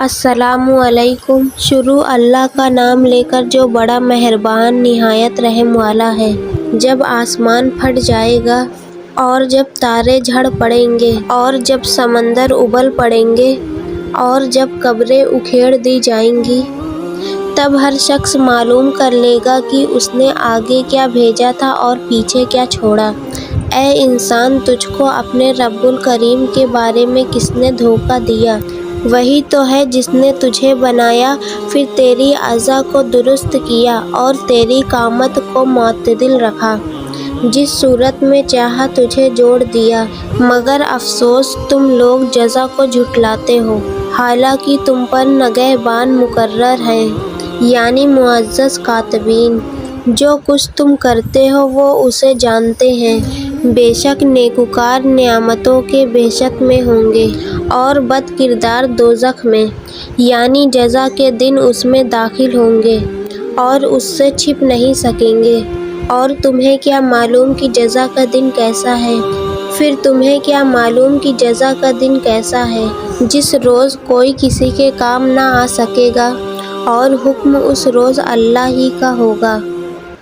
السلام علیکم۔ شروع اللہ کا نام لے کر جو بڑا مہربان نہایت رحم والا ہے۔ جب آسمان پھٹ جائے گا اور جب تارے جھڑ پڑیں گے اور جب سمندر ابل پڑیں گے اور جب قبریں اکھیڑ دی جائیں گی، تب ہر شخص معلوم کر لے گا کہ اس نے آگے کیا بھیجا تھا اور پیچھے کیا چھوڑا۔ اے انسان، تجھ کو اپنے رب الکریم کے بارے میں کس نے دھوکہ دیا؟ وہی تو ہے جس نے تجھے بنایا، پھر تیری اعضاء کو درست کیا اور تیری قامت کو معتدل رکھا، جس صورت میں چاہا تجھے جوڑ دیا، مگر افسوس تم لوگ جزا کو جھٹلاتے ہو، حالانکہ تم پر نگہبان مقرر ہیں، یعنی معزز کاتبین۔ جو کچھ تم کرتے ہو وہ اسے جانتے ہیں۔ بے شک نیکوکار نعمتوں کے بہشت میں ہوں گے اور بد کردار دوزخ میں، یعنی جزا کے دن اس میں داخل ہوں گے اور اس سے چھپ نہیں سکیں گے۔ اور تمہیں کیا معلوم کہ جزا کا دن کیسا ہے؟ پھر تمہیں کیا معلوم کہ جزا کا دن کیسا ہے، جس روز کوئی کسی کے کام نہ آ سکے گا اور حکم اس روز اللہ ہی کا ہوگا۔